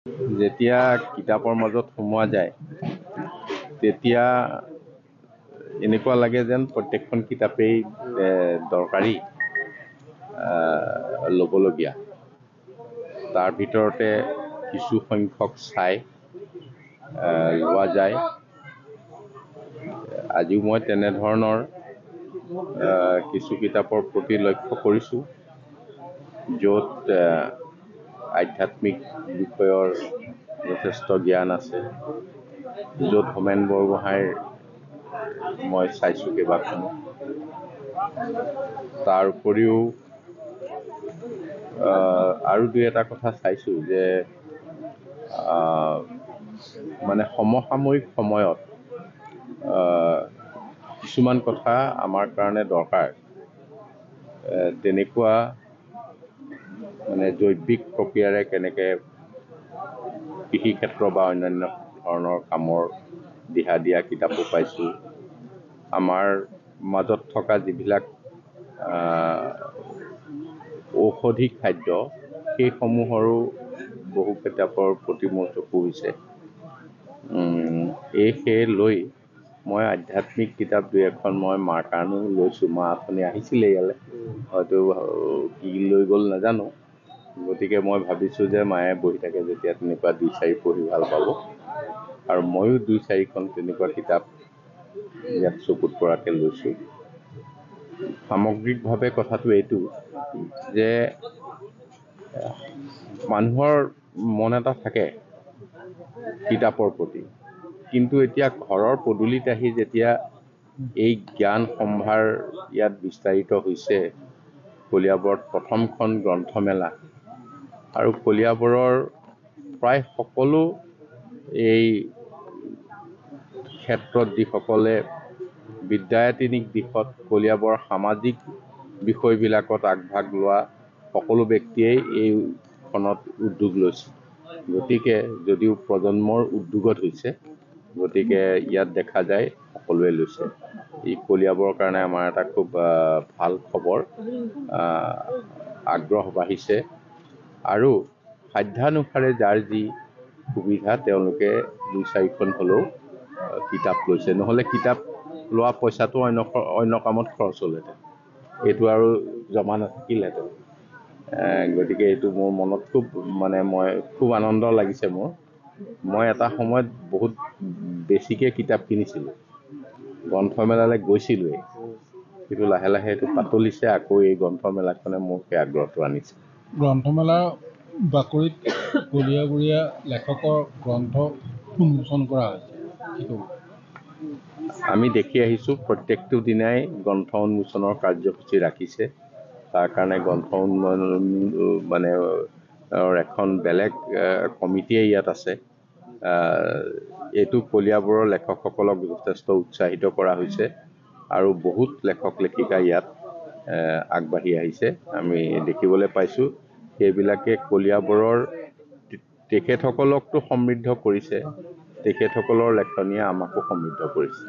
যেতিয়া কিতাপৰ মাজত সোমোৱা যায় তেতিয়া এনেকুৱা লাগে যেন প্ৰত্যেকখন কিতাপেই দৰকাৰী ল'বলগীয়া। তাৰ ভিতৰতে কিছু সংখ্যক চাই লোৱা যায়। আজিও মই তেনেধৰণৰ কিছু কিতাপৰ প্ৰতি লক্ষ্য কৰিছোঁ, য'ত আধ্যাত্মিক বিষয়ৰ যথেষ্ট জ্ঞান আছে, য'ত হোমেন বৰগোহাঁইৰ মই চাইছোঁ কেইবাখনো। তাৰ উপৰিও আৰু দুই এটা কথা চাইছোঁ যে মানে সমসাময়িক সময়ত কিছুমান কথা আমাৰ কাৰণে দৰকাৰ, তেনেকুৱা মানে জৈৱিক প্ৰক্ৰিয়াৰে কেনেকৈ কৃষি ক্ষেত্ৰ বা অন্যান্য ধৰণৰ কামৰ দিহা দিয়া কিতাপো পাইছোঁ। আমাৰ মাজত থকা যিবিলাক ঔষধি খাদ্য, সেইসমূহৰো বহু কিতাপৰ প্ৰতি মোৰ চকু হৈছে। সেই লৈ মই আধ্যাত্মিক কিতাপ দুই এখন মই মাৰ কাৰণেও লৈছোঁ। মা অথনি আহিছিলে ইয়ালৈ, হয়তো কি লৈ গ'ল নাজানো। গতিকে মই ভাবিছোঁ যে মায়ে বহি থাকে যেতিয়া তেনেকুৱা দুই চাৰি পঢ়ি ভাল পাব, আৰু ময়ো দুই চাৰিখন তেনেকুৱা কিতাপ ইয়াত চকুত পৰাকৈ লৈছোঁ। সামগ্ৰিকভাৱে কথাটো এইটো যে মানুহৰ মন এটা থাকে কিতাপৰ প্ৰতি, কিন্তু এতিয়া ঘৰৰ পদূলিত আহি যেতিয়া এই জ্ঞান সম্ভাৰ ইয়াত বিস্তাৰিত হৈছে, কলিয়াবৰত প্ৰথমখন গ্ৰন্থমেলা, আৰু কলিয়াবৰৰ প্ৰায় সকলো এই ক্ষেত্ৰত যিসকলে বিদ্যায়তনিক দিশত কলিয়াবৰৰ সামাজিক বিষয়বিলাকত আগভাগ লোৱা সকলো ব্যক্তিয়েই এইখনত উদ্যোগ লৈছে। গতিকে যদিও প্ৰজন্মৰ উদ্যোগত হৈছে, গতিকে ইয়াত দেখা যায় সকলোৱে লৈছে। ই কলিয়াবৰৰ কাৰণে আমাৰ এটা খুব ভাল খবৰ। আগ্ৰহ বাঢ়িছে, আৰু সাধ্যানুসাৰে যাৰ যি সুবিধা তেওঁলোকে দুই চাৰিখন হ'লেও কিতাপ লৈছে। নহ'লে কিতাপ লোৱা পইচাটো অন্য কামত খৰচ হ'লহেঁতেন, এইটো আৰু জমা নাথাকিলহেঁতেন। গতিকে এইটো মোৰ মনত খুব আনন্দ লাগিছে মোৰ। মই এটা সময়ত বহুত বেছিকৈ কিতাপ কিনিছিলোঁ, গ্ৰন্থমেলালৈ গৈছিলোঁৱেই, কিন্তু লাহে লাহে এইটো পাতলিছে। আকৌ এই গ্ৰন্থমেলাখনে মোৰ সেই আগ্ৰহটো আনিছে। গ্ৰন্থমেলাৰ বাকৰিত কলীয়াবৰীয়া লেখকৰ গ্ৰন্থ উন্মোচন কৰা হৈছে। আমি দেখি আহিছোঁ প্ৰত্যেকটো দিনাই গ্ৰন্থ উন্মোচনৰ কাৰ্যসূচী ৰাখিছে। তাৰ কাৰণে গ্ৰন্থ মানে এখন বেলেগ কমিটিয়ে ইয়াত আছে। এইটো কলিয়াবৰৰ লেখকসকলক যথেষ্ট উৎসাহিত কৰা হৈছে, আৰু বহুত লেখক লেখিকা ইয়াত আগবাঢ়ি আহিছে আমি দেখিবলৈ পাইছোঁ। সেইবিলাকে কলিয়াবৰৰ তেখেতসকলকতো সমৃদ্ধ কৰিছে, তেখেতসকলৰ লেখনিয়ে আমাকো সমৃদ্ধ কৰিছে।